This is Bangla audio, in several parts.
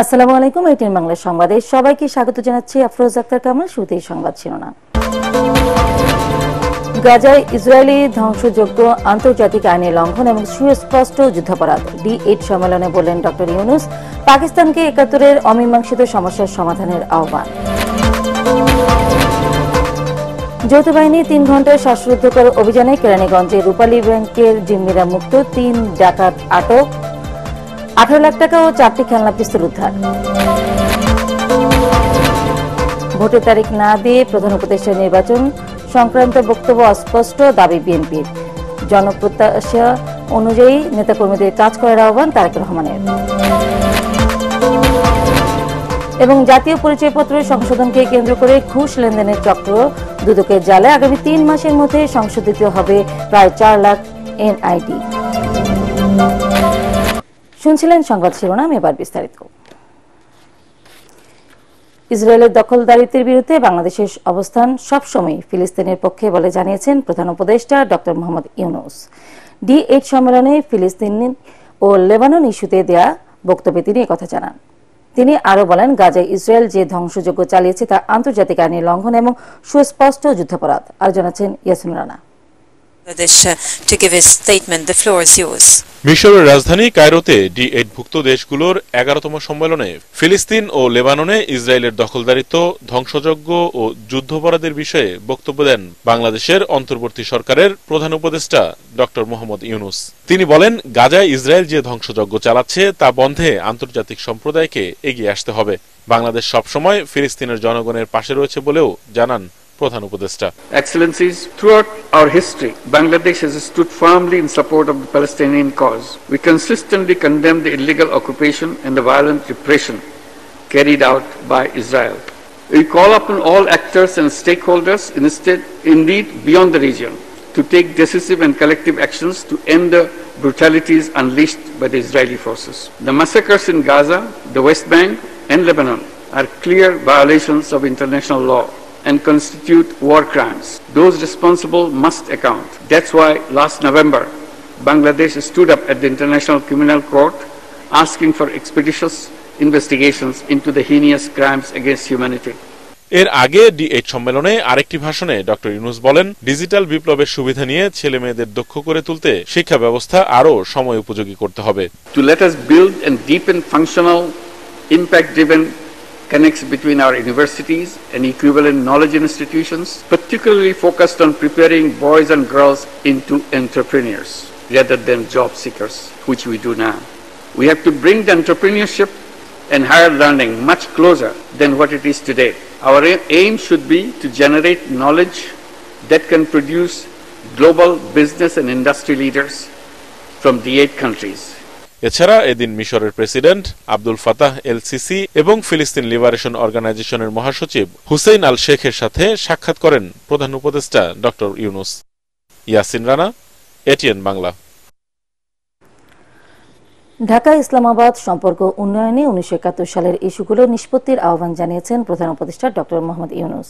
আসসালামু আলাইকুম। এটিএন বাংলা সংবাদে সবাইকে স্বাগত জানাচ্ছি। আফরোজ আক্তার কামাল। শুরুতেই সংবাদ শিরোনাম। গাজায় ইসরায়েলি ধ্বংসযজ্ঞ আন্তর্জাতিক আইনের লঙ্ঘন এবং সুস্পষ্ট যুদ্ধাপরাধ, D8 সম্মেলনে বললেন ডক্টর ইউনূস। পাকিস্তানকে ৭১-এর অমীমাংসিত সমস্যার সমাধানের আহ্বান। যৌথ বাহিনী ৩ ঘণ্টার শ্বাসরুদ্ধকর অভিযানে কেরানীগঞ্জে রূপালী ব্যাংকের জিম্মিরা মুক্ত, ৩ ডাকাত আটক, ১৮ লাখ টাকা ও 4টি খেলনা পিস্তল উদ্ধার। ভোটের তারিখ না দিয়ে প্রধান উপদেষ্টা নির্বাচন সংক্রান্ত বক্তব্য অস্পষ্ট, দাবি বিএনপির। জনপ্রত্যাশা অনুযায়ী নেতাকর্মীদের কাজ করার আহ্বান তারেক রহমানের। এবং জাতীয় পরিচয়পত্র সংশোধনকে কেন্দ্র করে ঘুষ লেনদেনের চক্র দুদকের জালে আগামী ৩ মাসের মধ্যে সংশোধিত হবে প্রায় ৪ লাখ এনআইডি। শুনছিলেন সংবাদ শিরোনাম, এবার বিস্তারিত। ইসরায়েলের দখলদারিত্বের বিরুদ্ধে বাংলাদেশের অবস্থান সবসময় ফিলিস্তিনের পক্ষে বলে জানিয়েছেন প্রধান উপদেষ্টা ডক্টর মোহাম্মদ ইউনূস। D8 সম্মেলনে ফিলিস্তিন ও লেবানন ইস্যুতে দেয়া বক্তব্যে তিনি একথা জানান। তিনি আরও বলেন, গাজায় ইসরায়েল যে ধ্বংসযজ্ঞ চালিয়েছে তা আন্তর্জাতিক আইনের লঙ্ঘন এবং সুস্পষ্ট যুদ্ধাপরাধ। আর জানাচ্ছেন ইয়াসিন রানা। মিশরের রাজধানী কায়রোতে D8 ভুক্ত দেশগুলোর 11তম সম্মেলনে ফিলিস্তিন ও লেবাননে ইসরায়েলের দখলদারিত্ব, ধ্বংসযজ্ঞ ও যুদ্ধাপরাধের বিষয়ে বক্তব্য দেন বাংলাদেশের অন্তর্বর্তী সরকারের প্রধান উপদেষ্টা ডক্টর মোহাম্মদ ইউনূস। তিনি বলেন, গাজায় ইসরায়েল যে ধ্বংসযজ্ঞ চালাচ্ছে তা বন্ধে আন্তর্জাতিক সম্প্রদায়কে এগিয়ে আসতে হবে। বাংলাদেশ সবসময় ফিলিস্তিনের জনগণের পাশে রয়েছে বলেও জানান প্রধান উপদেষ্টা। Excellencies, throughout our history, Bangladesh has stood firmly in support of the Palestinian cause. We consistently condemn the illegal occupation and the violent repression carried out by Israel. We call upon all actors and stakeholders, indeed beyond the region, to take decisive and collective actions to end the brutalities unleashed by the Israeli forces. The massacres in Gaza, the West Bank and Lebanon are clear violations of international law and constitute war crimes. Those responsible must account. That's why last November, Bangladesh stood up at the International Criminal Court asking for expeditious investigations into the heinous crimes against humanity. এর আগে D8 সম্মেলনে আরেকটি ভাষণে ডক্টর ইউনূস বলেন, ডিজিটাল বিপ্লবের সুবিধা নিয়ে ছেলে মেয়েদের দক্ষ করে তুলতে শিক্ষা ব্যবস্থা আরও সময় উপযোগী করতে হবে। To let us build and deepen functional, impact-driven connects between our universities and equivalent knowledge institutions, particularly focused on preparing boys and girls into entrepreneurs rather than job seekers, which we do now. We have to bring the entrepreneurship and higher learning much closer than what it is today. Our aim should be to generate knowledge that can produce global business and industry leaders from the 8 countries. এছাড়া এদিন মিশরের প্রেসিডেন্ট আব্দুল ফাতাহ এল সিসি এবং ফিলিস্তিন লিবারেশন অর্গানাইজেশনের মহাসচিব হুসেইন আল শেখের সাথে সাক্ষাৎ করেন প্রধান উপদেষ্টা ডক্টর ইউনূস। ইয়াসিন রানা, এটিএন বাংলা। ঢাকা ইসলামাবাদ সম্পর্ক উন্নয়নে ১৯৭১ সালের ইস্যুগুলো নিষ্পত্তির আহ্বান জানিয়েছেন প্রধান উপদেষ্টা ডক্টর মোহাম্মদ ইউনূস।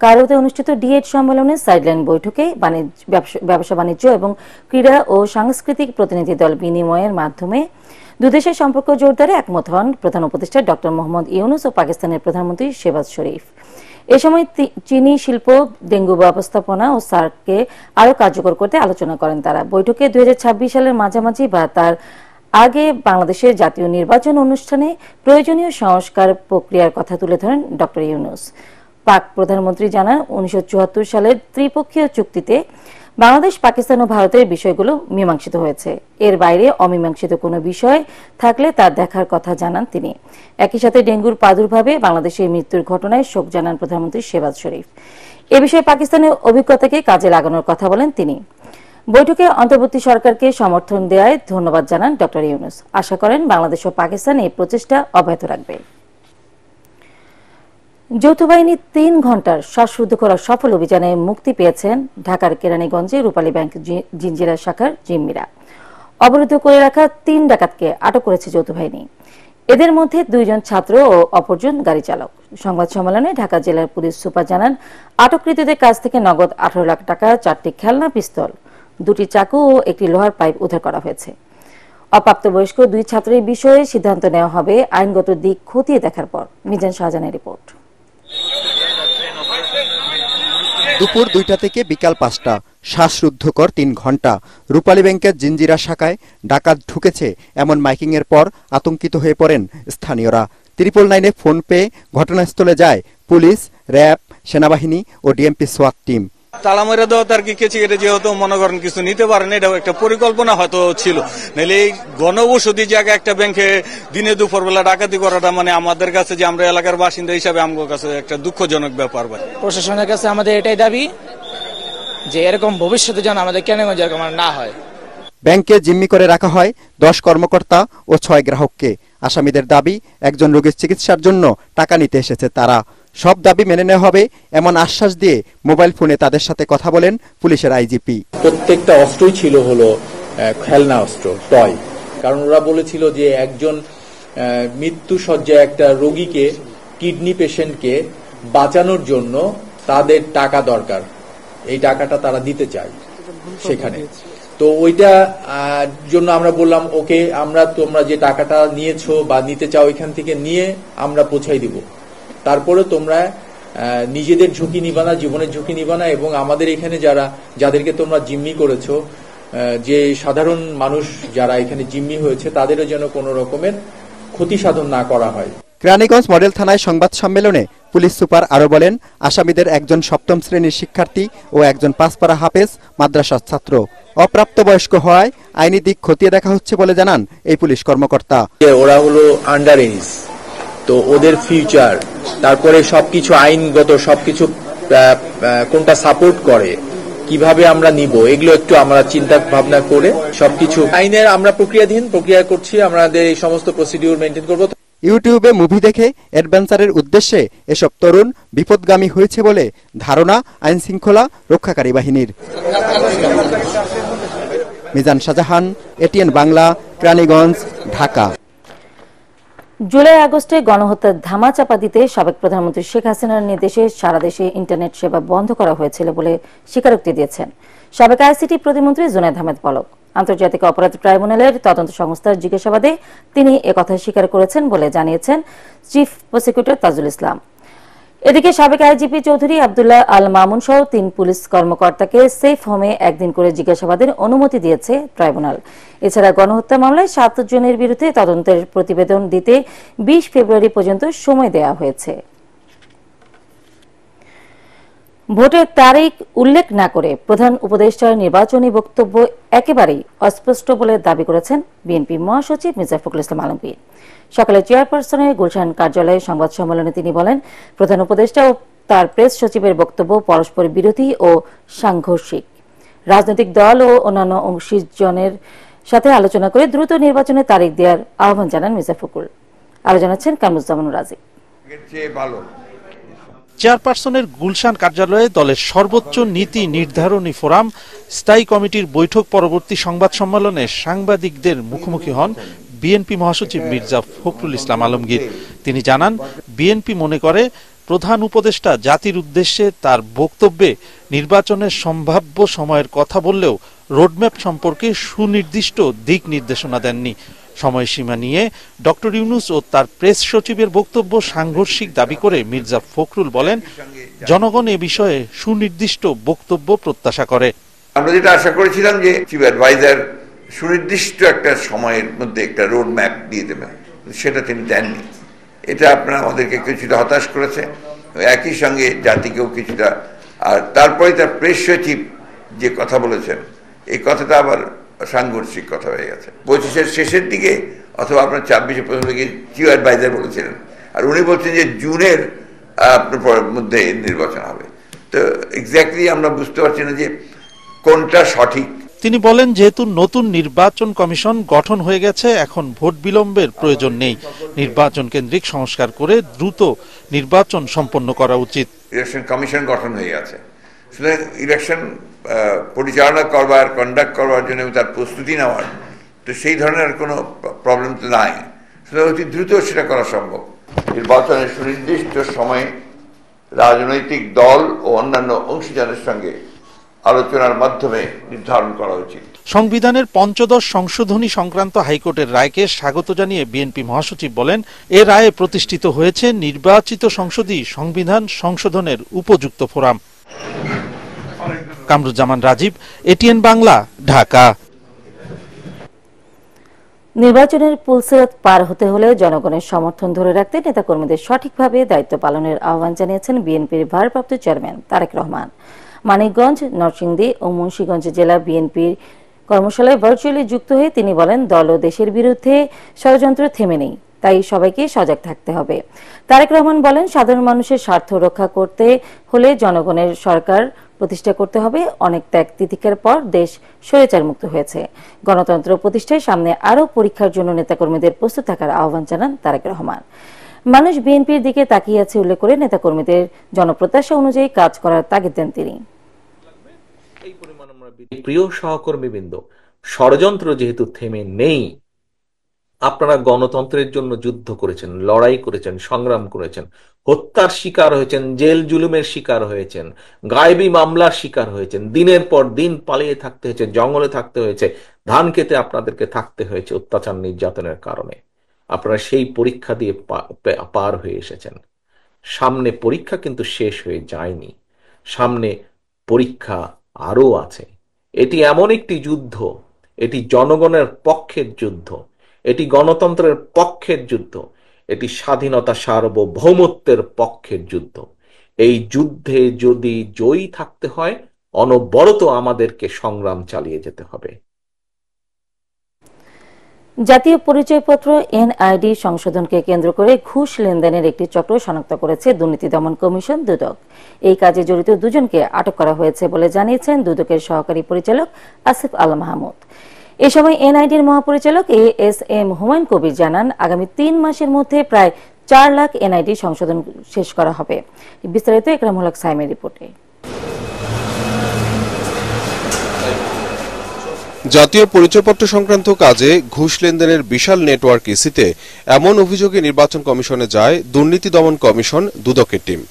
কায়রোতে অনুষ্ঠিত D8 সম্মেলনে সাইডলাইন বৈঠকে ব্যবসা বাণিজ্য এবং ক্রীড়া ও সাংস্কৃতিক প্রতিনিধি দল বিনিময়ের মাধ্যমে দুদেশের সম্পর্ক জোরদারে একমত হন প্রধান উপদেষ্টা ডক্টর মোহাম্মদ ইউনূস ও পাকিস্তানের প্রধানমন্ত্রী শেহবাজ শরীফ। এ সময় চিনি শিল্প, ডেঙ্গু ব্যবস্থাপনা ও সার্ককে আরও কার্যকর করতে আলোচনা করেন তারা। বৈঠকে ২০২৬ সালের মাঝামাঝি বা তার আগে বাংলাদেশের জাতীয় নির্বাচন অনুষ্ঠানে প্রয়োজনীয় সংস্কার প্রক্রিয়ার কথা তুলে ধরেন ডক্টর ইউনূস। পাক প্রধানমন্ত্রী জানান, ১৯৭৪ সালের ত্রিপক্ষীয় চুক্তিতে বাংলাদেশ, পাকিস্তান ও ভারতের বিষয়গুলো মীমাংসিত হয়েছে। এর বাইরে অমীমাংসিত কোনো বিষয় থাকলে তা দেখার কথা জানান তিনি। একই সাথে ডেঙ্গুর প্রাদুর্ভাবে বাংলাদেশের মৃত্যুর ঘটনায় শোক জানান প্রধানমন্ত্রী শেহবাজ শরীফ। এ বিষয়ে পাকিস্তানের অভিজ্ঞতাকে কাজে লাগানোর কথা বলেন তিনি। বৈঠকে অন্তর্বর্তী সরকারকে সমর্থন দেওয়ায় ধন্যবাদ জানান ডক্টর ইউনূস। আশা করেন বাংলাদেশ ও পাকিস্তান এই প্রচেষ্টা অব্যাহত রাখবে। যৌথ বাহিনী ৩ ঘণ্টার শ্বাসরুদ্ধ করা সফল অভিযানে মুক্তি পেয়েছেন ঢাকার কেরানীগঞ্জে রূপালী ব্যাংক জিঞ্জিরা শাখার জিম্মিরা। অবরুদ্ধ করে রাখা ৩ ডাকাতকে আটক করেছে যৌথ বাহিনী। এদের মধ্যে 2 জন ছাত্র ও অপরজন গাড়ি চালক। সংবাদ সম্মেলনে ঢাকা জেলার পুলিশ সুপার জানান, আটককৃতদের কাছ থেকে নগদ ১৮ লাখ টাকা, 4টি খেলনা পিস্তল, 2টি চাকু ও একটি লোহার পাইপ উদ্ধার করা হয়েছে। অপ্রাপ্তবয়স্ক 2 ছাত্রের বিষয়ে সিদ্ধান্ত নেওয়া হবে আইনগত দিক খতিয়ে দেখার পর। মিজান শাহজাহানের রিপোর্ট। দুপুর 2টা থেকে বিকাল 5টা, শ্বাসরুদ্ধকর 3 ঘন্টা। রূপালী ব্যাংকের জিঞ্জিরা শাখায় ডাকাত ঢুকেছে এমন মাইকিংয়ের পর আতঙ্কিত হয়ে পড়েন স্থানীয়রা। 999-এ ফোন পেয়ে ঘটনাস্থলে যায় পুলিশ, র্যাব, সেনাবাহিনী ও ডিএমপি সোয়াত টিম। তালা মেরে দেওয়া তার কি কেচে কেটে যেহেতু মনে করেন কিছু নিতে পারেন, এটাও একটা পরিকল্পনা হয়তো ছিল, নাহলে এই গণবসতি জায়গায় একটা ব্যাংকে দিনে দুপুর বেলা ডাকাতি করাটা মানে আমাদের কাছে, যে আমরা এলাকার বাসিন্দা হিসাবে আমার কাছে একটা দুঃখজনক ব্যাপার। প্রশাসনের কাছে আমাদের এটাই দাবি যে এরকম ভবিষ্যতে যেন আমাদের কেরানীগঞ্জে এরকম না হয়। ব্যাংকে জিম্মি করে রাখা হয় 10 কর্মকর্তা ও 6 গ্রাহককে। আসামিদের দাবি, একজন রোগীর চিকিৎসার জন্য টাকা নিতে এসেছে তারা। সব দাবি মেনে নেওয়া হবে এমন আশ্বাস দিয়ে মোবাইল ফোনে তাদের সাথে কথা বলেন পুলিশের আইজিপি। প্রত্যেকটা অস্ত্রই ছিল হলো খেলনা অস্ত্র, টয়। কারণ ওরা বলেছিল যে একজন মৃত্যু শয্যায় একটা রোগীকে, কিডনি পেশেন্টকে বাঁচানোর জন্য তাদের টাকা দরকার, এই টাকাটা তারা দিতে চায় সেখানে। তো ওইটা জন্য আমরা বললাম, ওকে, তোমরা যে টাকাটা নিয়েছো বা নিতে চাও এখান থেকে নিয়ে আমরা পৌঁছাই দিব, তারপরে তোমরা নিজেদের ঝুঁকি নিবা না, জীবনের ঝুঁকি নিবা না, এবং আমাদের এখানে যাদেরকে তোমরা জিম্মি করেছো, যে সাধারণ মানুষ যারা এখানে জিম্মি হয়েছে, তাদেরও যেন কোনো রকমের ক্ষতি সাধন না করা হয়। কেরানীগঞ্জ মডেল থানায় সংবাদ সম্মেলনে পুলিশ সুপার আরো বলেন, আসামিদের একজন 7ম শ্রেণীর শিক্ষার্থী ও একজন 5 পারা হাফেজ মাদ্রাসার ছাত্র। অপ্রাপ্তবয়স্ক হওয়ায় আইনি দিক খতিয়ে দেখা হচ্ছে বলে জানান এই পুলিশ কর্মকর্তা। ওরা হলো আন্ডার এজ, তো ওদের ফিউচার, তারপরে সবকিছু আইনগত সবকিছু কোনটা সাপোর্ট করে, কিভাবে আমরা নিব, এগুলো একটু আমরা চিন্তা ভাবনা করে সবকিছু আইনের আমরা প্রক্রিয়া করছি, আমাদের এই সমস্ত প্রসিডিউর মেনটেন করব। ইউটিউবে মুভি দেখে অ্যাডভেঞ্চারের উদ্দেশ্যে এসব তরুণ বিপদগামী হয়েছে বলে ধারণা আইন শৃঙ্খলা রক্ষাকারী বাহিনীর। মিজান শাহজাহান, এটিএন বাংলা, কেরানীগঞ্জ, ঢাকা। জুলাই আগস্টে গণহত্যার ধামাচাপা দিতে সাবেক প্রধানমন্ত্রী শেখ হাসিনার নির্দেশে সারা দেশে ইন্টারনেট সেবা বন্ধ করা হয়েছিল বলে স্বীকারোক্তি দিয়েছেন সাবেক আইসিটি প্রতিমন্ত্রী জুনায়েদ আহমেদ পলক। আন্তর্জাতিক অপরাধ ট্রাইব্যুনালের তদন্ত সংস্থার জিজ্ঞাসাবাদে তিনি একথা স্বীকার করেছেন বলে জানিয়েছেন চিফ প্রসিকিউটর তাজুল ইসলাম। এদিকে সাবেক আইজিপি চৌধুরী আব্দুল্লাহ আল মামুন সহ 3 পুলিশ কর্মকর্তাকে সেফ হোমে একদিন করে জিজ্ঞাসাবাদের অনুমতি দিয়েছে ট্রাইব্যুনাল। এছাড়া গণহত্যা মামলায় 7 জনের বিরুদ্ধে তদন্তের প্রতিবেদন দিতে 20 ফেব্রুয়ারি পর্যন্ত সময় দেওয়া হয়েছে। ভোটের তারিখ উল্লেখ না করে প্রধান উপদেষ্টার নির্বাচনী বক্তব্য একেবারেই অস্পষ্ট বলে দাবি করেছেন বিএনপি মহাসচিব মির্জা ফখরুল ইসলাম আলমগীর। সকালে চেয়ারপারসনের গুলশান কার্যালয়ে সংবাদ সম্মেলনে তিনি বলেন, প্রধান উপদেষ্টা ও তার প্রেস সচিবের বক্তব্য পরস্পর বিরোধী ও সাংঘর্ষিক। রাজনৈতিক দল ও অন্যান্য অংশীজনের সাথে আলোচনা করে দ্রুত নির্বাচনের তারিখ দেওয়ার আহ্বান জানান মির্জা ফখরুল। আরো জানাচ্ছেন কামরুজ্জামান রাজি। চেয়ারপারসনের গুলশান কার্যালয়ে দলের সর্বোচ্চ নীতি নির্ধারণী ফোরাম স্থায়ী কমিটির বৈঠক পরবর্তী সংবাদ সম্মেলনে সাংবাদিকদের মুখোমুখি হন বিএনপি মহাসচিব মির্জা ফখরুল ইসলাম আলমগীর। তিনি জানান, বিএনপি মনে করে প্রধান উপদেষ্টা জাতির উদ্দেশ্যে তার বক্তব্যে নির্বাচনের সম্ভাব্য সময়ের কথা বললেও রোডম্যাপ সম্পর্কে সুনির্দিষ্ট দিক নির্দেশনা দেননি। সময়সীমা নিয়ে ডক্টর ইউনূস ও তার প্রেস সচিবের বক্তব্য সাংঘর্ষিক দাবি করে মির্জা ফখরুল বলেন, জনগণ এ বিষয়ে সুনির্দিষ্ট বক্তব্য প্রত্যাশা করে। আমরা যেটা আশা করেছিলাম যে চিফ অ্যাডভাইজার সুনির্দিষ্ট একটা সময়ের মধ্যে একটা রোড ম্যাপ দিয়ে দেবেন, সেটা তিনি দেননি। এটা আপনারা আমাদেরকে কিছুটা হতাশ করেছে, একই সঙ্গে জাতিকেও কিছুটা। আর তারপরে তার প্রেস সচিব যে কথা বলেছেন, এই কথাটা আবার সাংঘর্ষিক কথা হয়ে গেছে। 25-এর শেষের দিকে অথবা আপনার 26-এর প্রথম দিকে চিফ অ্যাডভাইজার বলেছিলেন, আর উনি বলছেন যে জুনের মধ্যে নির্বাচন হবে। তো এক্স্যাক্টলি আমরা বুঝতে পারছি না যে কোনটা সঠিক। তিনি বলেন, যেহেতু নতুন নির্বাচন কমিশন গঠন হয়ে গেছে, এখন ভোট বিলম্বের প্রয়োজন নেই। নির্বাচন কেন্দ্রিক সংস্কার করে দ্রুত নির্বাচন সম্পন্ন করা উচিত। ইলেকশন কমিশন গঠন হয়ে গেছে, সুতরাং ইলেকশন পরিচালনা করবার, কন্ডাক্ট করবার জন্য তার প্রস্তুতি নেওয়ার তো সেই ধরনের কোনো প্রবলেম তো নাই। সুতরাং অতি দ্রুত সেটা করা সম্ভব। নির্বাচনের সুনির্দিষ্ট সময়ে রাজনৈতিক দল ও অন্যান্য অংশীদারের সঙ্গে আলোচনার মাধ্যমে নির্ধারণ করা উচিত। সংবিধানের ৫ম সংশোধনী সংক্রান্ত হাইকোর্টের রায়কে স্বাগত জানিয়ে বিএনপি মহাসচিব বলেন, এ রায়ে প্রতিষ্ঠিত হয়েছে নির্বাচিত সংসদই সংবিধান সংশোধনের উপযুক্ত ফোরাম। কামরুজ্জামান রাজীব, এটিএন বাংলা, ঢাকা। নির্বাচনের পুলসিরাত পার হতে হলে জনগণের সমর্থন ধরে রাখতে নেতাকর্মীদের সঠিকভাবে দায়িত্ব পালনের আহ্বান জানিয়েছেন বিএনপির ভারপ্রাপ্ত চেয়ারম্যান তারেক রহমান। মানিকগঞ্জ, নরসিংদী ও মুন্সিগঞ্জ জেলা বিএনপির কর্মশালায় ভার্চুয়ালি যুক্ত হয়ে তিনি বলেন, দল ও দেশের বিরুদ্ধে ষড়যন্ত্র থেমে নেই, তাই সবাইকে সজাগ থাকতে হবে। তারেক রহমান বলেন, সাধারণ মানুষের স্বার্থ রক্ষা করতে হলে জনগণের সরকার প্রতিষ্ঠা করতে হবে। অনেক ত্যাগ তিতিক্ষার পর দেশ স্বৈরাচার মুক্ত হয়েছে। গণতন্ত্র প্রতিষ্ঠায় সামনে আরও পরীক্ষার জন্য নেতাকর্মীদের প্রস্তুত থাকার আহ্বান জানান তারেক রহমান। মানুষ বিএনপির দিকে তাকিয়ে আছে উল্লেখ করে নেতাকর্মীদের জনপ্রত্যাশা অনুযায়ী কাজ করার তাগিদ দেন তিনি। প্রিয় সহকর্মীবৃন্দ, ষড়যন্ত্র যেহেতু থেমে নেই, আপনারা গণতন্ত্রের জন্য যুদ্ধ করেছেন, লড়াই করেছেন, সংগ্রাম করেছেন, হত্যার শিকার হয়েছেন, জেল জুলুমের শিকার হয়েছেন, গায়েবী মামলার শিকার হয়েছেন, দিনের পর দিন পালিয়ে থাকতে হয়েছে, জঙ্গলে থাকতে হয়েছে, ধান খেতে আপনাদেরকে থাকতে হয়েছে অত্যাচার নির্যাতনের কারণে। আপনারা সেই পরীক্ষা দিয়ে পার হয়ে এসেছেন। সামনে পরীক্ষা কিন্তু শেষ হয়ে যায়নি, সামনে পরীক্ষা আরও আছে। এটি এমন একটি যুদ্ধ, এটি জনগণের পক্ষের যুদ্ধ, এটি গণতন্ত্রের পক্ষের যুদ্ধ, এটি স্বাধীনতা সার্বভৌমত্বের পক্ষের যুদ্ধ। এই যুদ্ধে যদি জয়ী থাকতে হয়, অনবরত আমাদেরকে সংগ্রাম চালিয়ে যেতে হবে। জাতীয় পরিচয়পত্র এনআইডি সংশোধনকে কেন্দ্র করে ঘুষ লেনদেনের একটি চক্র শনাক্ত করেছে দুর্নীতি দমন কমিশন দুদক। এই কাজে জড়িত দুজনকে আটক করা হয়েছে বলে জানিয়েছেন দুদকের সহকারী পরিচালক আসিফ আল মাহমুদ। এ সময় এনআইডির মহাপরিচালক এএসএম হুমায়ুন কবির জানান, আগামী ৩ মাসের মধ্যে প্রায় ৪ লাখ এনআইডি সংশোধন শেষ করা হবে। বিস্তারিত একরামুল হক সাইমের রিপোর্টে। জাতীয় পরিচয়পত্র সংক্রান্ত কাজে ঘুষ লেনদেনের বিশাল নেটওয়ার্ক ইসিতে এমন অভিযোগে নির্বাচন কমিশনে যায় দুর্নীতি দমন কমিশন দুদকের টিম।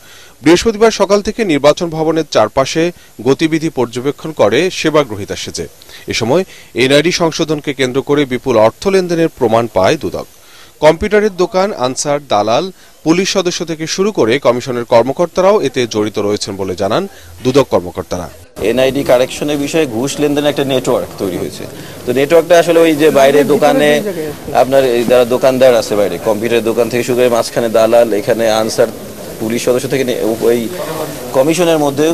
বৃহস্পতিবার সকাল থেকে নির্বাচন ভবনের চারপাশে গতিবিধি পর্যবেক্ষণ করে সেবাগ্রহীতা সেজে। এ সময় এনআইডি সংশোধনকে কেন্দ্র করে বিপুল অর্থ লেনদেনের প্রমাণ পায় দুদক। কম্পিউটারের দোকান, আনসার, দালাল, পুলিশ সদস্য থেকে শুরু করে কমিশনের কর্মকর্তারাও এতে জড়িত রয়েছেন বলে জানান দুদক কর্মকর্তারা। এনআইডি কারেকশনের বিষয়ে ঘুষ লেনদেনের একটা নেটওয়ার্ক তৈরি হয়েছে। তো নেটওয়ার্কটা আসলে ওই যে বাইরে দোকানে আপনার যারা দোকানদার আছে, বাইরে কম্পিউটারের দোকান থেকে শুরু করে মাঝখানে দালাল, এখানে আনসার, পুলিশ সদস্য থেকে ওই কমিশনের মধ্যে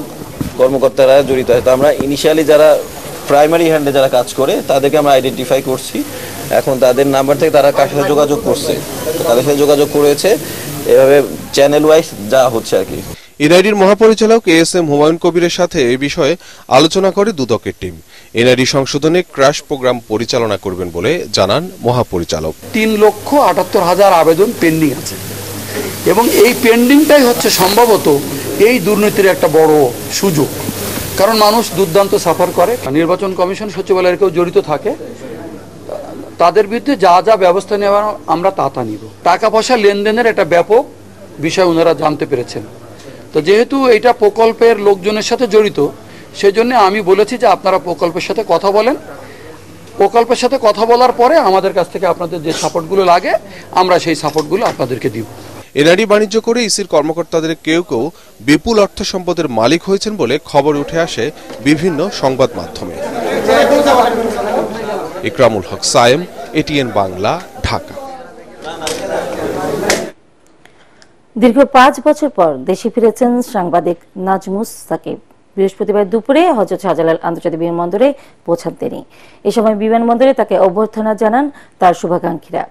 কর্মকর্তারা জড়িত হয়। তো আমরা ইনিশিয়ালি যারা প্রাইমারি হ্যান্ডে যারা কাজ করে তাদেরকে আমরা আইডেন্টিফাই করছি। এখন তাদের নাম্বার থেকে তারা কার সাথে যোগাযোগ করছে, তাদের সাথে যোগাযোগ করেছে, এভাবে চ্যানেল ওয়াইজ যা হচ্ছে আর কি। এনআইডির মহাপরিচালক এএসএম হুমায়ুন কবিরের সাথে এই বিষয়ে আলোচনা করে দুদকের টিম। এনআইডি সংশোধনে ক্র্যাশ প্রোগ্রাম পরিচালনা করবেন বলে জানান মহাপরিচালক। 3,78,000 আবেদন পেন্ডিং আছে এবং এই পেন্ডিংটাই হচ্ছে সম্ভবত এই দুর্নীতির একটা বড় সুযোগ, কারণ মানুষ দুর্দান্ত সাফার করে। নির্বাচন কমিশন সচিবালয়ের কেউ জড়িত থাকে, তাদের বিরুদ্ধে যা যা ব্যবস্থা নেওয়া আমরা তা নিব। টাকা পয়সা লেনদেনের একটা ব্যাপক বিষয় ওনারা জানতে পেরেছেন। তো যেহেতু এটা প্রকল্পের লোকজনের সাথে জড়িত, সেই জন্য আমি বলেছি যে আপনারা প্রকল্পের সাথে কথা বলেন। প্রকল্পের সাথে কথা বলার পরে আমাদের কাছ থেকে আপনাদের যে সাপোর্টগুলো লাগে আমরা সেই সাপোর্টগুলো আপনাদেরকে দিব। এনআইডি বাণিজ্য করে ইসির কর্মকর্তাদের কেউ কেউ বিপুল অর্থ সম্পদের মালিক হয়েছেন বলে খবর উঠে আসে বিভিন্ন সংবাদ মাধ্যমে। ইকরামুল হক সায়েম, এটিএন বাংলা, ঢাকা। দীর্ঘ 5 বছর পর দেশে ফিরেছেন সাংবাদিক নাজমুস সাকিব। বৃহস্পতিবার দুপুরে হযরত শাহজালাল আন্তর্জাতিক বিমানবন্দরে পৌঁছান তিনি। এ সময় বিমানবন্দরে তাকে অভ্যর্থনা জানান তার শুভাকাঙ্ক্ষীরা।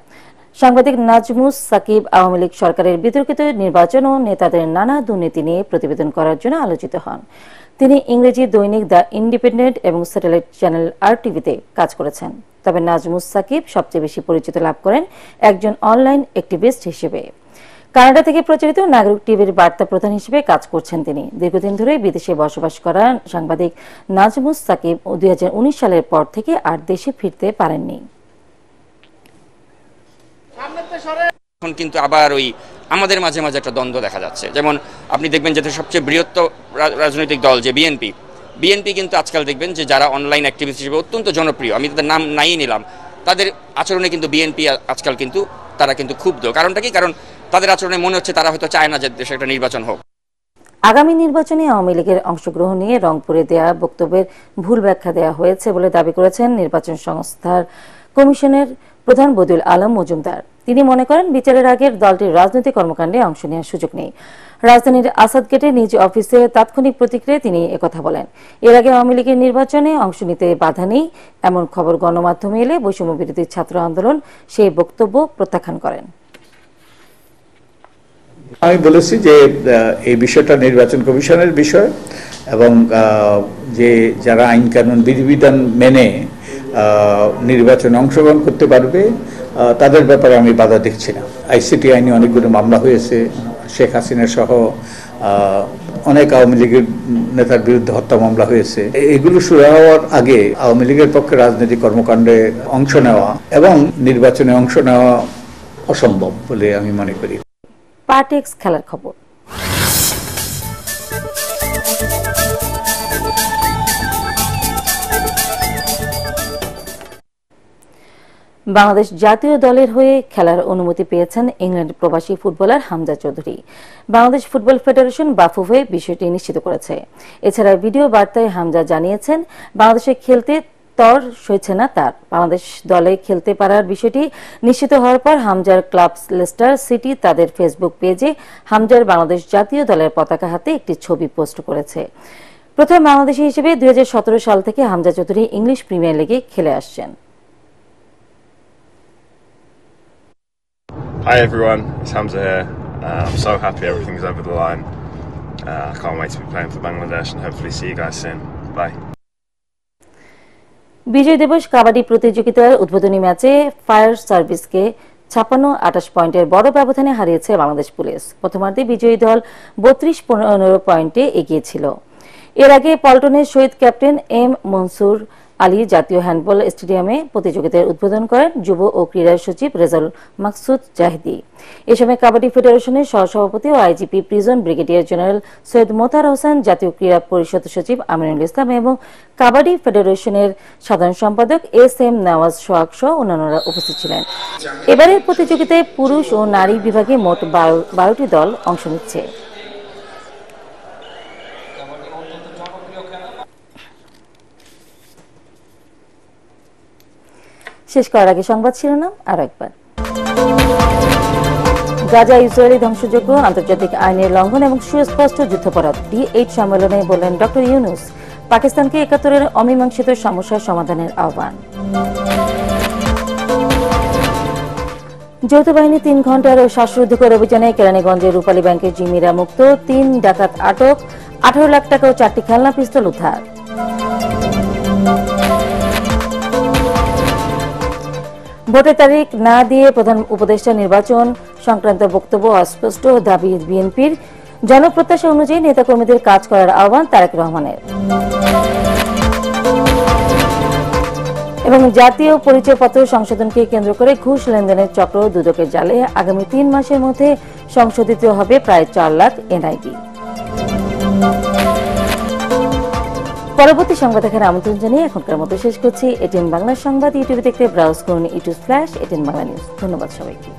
সাংবাদিক নাজমুস সাকিব আওয়ামী লীগ সরকারের বিতর্কিত নির্বাচন ও নেতাদের নানা দুর্নীতি নিয়ে প্রতিবেদন করার জন্য আলোচিত হন। তিনি ইংরেজি দৈনিক দ্য ইন্ডিপেন্ডেন্ট এবং স্যাটেলাইট চ্যানেল RTV-তে কাজ করেছেন। তবে নাজমুস সাকিব সবচেয়ে বেশি পরিচিত লাভ করেন একজন অনলাইন অ্যাক্টিভিস্ট হিসেবে। কানাডা থেকে প্রচারিত নাগরিক টিভির বার্তা প্রধান হিসেবে কাজ করছেন তিনি। দীর্ঘদিন ধরে বিদেশে বসবাস করা সাংবাদিক নাজমুস সাকিব 2019 সালের পর থেকে আর দেশে ফিরতে পারেননি। এখন কিন্তু আবার ওই আমাদের মাঝে মাঝে একটা দ্বন্দ্ব দেখা যাচ্ছে। যেমন আপনি দেখবেন যে সবচেয়ে বৃহত্তর রাজনৈতিক দল যে বিএনপি, বিএনপি কিন্তু আজকাল দেখবেন যে যারা অনলাইন অ্যাক্টিভিস্ট হিসেবে অত্যন্ত জনপ্রিয়, আমি তাদের নাম নাই নিলাম, তাদের আচরণে কিন্তু বিএনপি আজকাল কিন্তু তারা কিন্তু ক্ষুব্ধ। কারণটা কি? কারণ তাদের আচরণে মনে হচ্ছে তারা হয়তো চায় না যে দেশে একটা নির্বাচন হোক। আগামী নির্বাচনে আওয়ামী লীগের অংশগ্রহণ নিয়ে রংপুরে দেয়া বক্তব্যের ভুল ব্যাখ্যা দেওয়া হয়েছে বলে দাবি করেছেন নির্বাচন সংস্থার কমিশনের প্রধান বদিউল আলম মজুমদার। তিনি মনে করেন বিচারের আগের দলটির রাজনৈতিক কর্মকাণ্ডে অংশ নেওয়ার সুযোগ নেই। রাজধানীর আসাদ গেটে নিজ অফিসে তাৎক্ষণিক প্রতিক্রিয়ায় তিনি একথা বলেন। এর আগে আওয়ামী লীগের নির্বাচনে অংশ নিতে বাধা নেই এমন খবর গণমাধ্যমে এলে বৈষম্য বিরোধী ছাত্র আন্দোলন সেই বক্তব্য প্রত্যাখ্যান করেন। আমি বলেছি যে এই বিষয়টা নির্বাচন কমিশনের বিষয় এবং যে যারা আইন কানুন বিধিবিধান মেনে নির্বাচনে অংশগ্রহণ করতে পারবে তাদের ব্যাপারে আমি বাধা দেখছি না। আইসিটি আইনে অনেকগুলো মামলা হয়েছে, শেখ হাসিনা সহ অনেক আওয়ামী লীগের নেতার বিরুদ্ধে হত্যা মামলা হয়েছে। এগুলো শুরু হওয়ার আগে আওয়ামী লীগের পক্ষে রাজনৈতিক কর্মকাণ্ডে অংশ নেওয়া এবং নির্বাচনে অংশ নেওয়া অসম্ভব বলে আমি মনে করি। পার্টেক্স খেলার খবর। বাংলাদেশ জাতীয় দলের হয়ে খেলার অনুমতি পেয়েছেন ইংল্যান্ড প্রবাসী footballer Hamza Chowdhury. Bangladesh football federation Bafufe বিষয়টি নিশ্চিত করেছে। এছাড়া ভিডিও বার্তায় হামজা জানিয়েছেন বাংলাদেশে খেলতে তর সইছে না তার। বাংলাদেশ দলে খেলতে পারার বিষয়টি নিশ্চিত হওয়ার পর হামজার ক্লাব লেস্টার সিটি তাদের ফেসবুক পেজে হামজার বাংলাদেশ জাতীয় দলের পতাকা হাতে একটি ছবি পোস্ট করেছে। প্রথম বাংলাদেশী হিসেবে 2017 সাল থেকে হামজা চৌধুরী ইংলিশ প্রিমিয়ার লিগে খেলে আসছেন। Hi everyone, it's Hamza here. I'm so happy everything's over the line. I can't wait to be playing for Bangladesh and hopefully see you guys soon. Bye. বিজয় দিবস কাবাডি প্রতিযোগিতার উদ্বোধনী ম্যাচে ফায়ার সার্ভিসকে 56-28 পয়েন্টের বড় ব্যবধানে হারিয়েছে বাংলাদেশ পুলিশ। প্রথমার্ধে বিজয়ী দল 32-15 পয়েন্টে এগিয়ে ছিল। এর আগে পল্টনের শহীদ ক্যাপ্টেন এম মনসুর আলী জাতীয় হ্যান্ডবল স্টেডিয়ামে প্রতিযোগিতার উদ্বোধন করেন যুব ও ক্রীড়া সচিব রেজাউল মাকসুদ জাহিদি। এ সময় কাবাডি ফেডারেশনের সহসভাপতি ও IGP prison brigadier general Syed Motahar Hossain, জাতীয় ক্রীড়া পরিষদ সচিব আমিনুল ইসলাম এবং কাবাডি ফেডারেশনের সাধারণ সম্পাদক এস.এম. নওয়াজ সোহাগ সহ অন্যান্যরা উপস্থিত ছিলেন। এবারের প্রতিযোগিতায় পুরুষ ও নারী বিভাগে মোট 12টি দল অংশ নিচ্ছে। শেষ করার আগে সংবাদ শিরোনাম আরো একবার। গাজা ইসরায়েলি ধ্বংসযজ্ঞ আন্তর্জাতিক আইনের লঙ্ঘন এবং সুস্পষ্ট যুদ্ধাপরাধ, D8 সম্মেলনে বললেন ডক্টর ইউনূস। পাকিস্তানকে 71-এর অমীমাংসিত সমস্যার সমাধানের আহ্বান। যৌথ বাহিনী 3 ঘণ্টার শ্বাসরুদ্ধকর অভিযানে কেরানীগঞ্জের রূপালী ব্যাংকের জিম্মিরা মুক্ত, 3 ডাকাত আটক, 18 লাখ টাকা ও 4টি খেলনা পিস্তল উদ্ধার। ভোটের তারিখ না দিয়ে প্রধান উপদেষ্টা নির্বাচন সংক্রান্ত বক্তব্য অস্পষ্ট, দাবি বিএনপির। জনপ্রত্যাশা অনুযায়ী নেতাকর্মীদের কাজ করার আহ্বান তারেক রহমানের। এবং জাতীয় পরিচয়পত্র সংশোধনকে কেন্দ্র করে ঘুষ লেনদেনের চক্র দুদকের জালে, আগামী 3 মাসের মধ্যে সংশোধিত হবে প্রায় 4 লাখ এনআইডি। পরবর্তী সংবাদ দেখার আমন্ত্রণ জানিয়ে এখনকার মতো শেষ করছি। এটিএন বাংলা সংবাদ ইউটিউবে দেখতে ব্রাউজ করুন YouTube/এটিএন বাংলা নিউজ। ধন্যবাদ সবাইকে।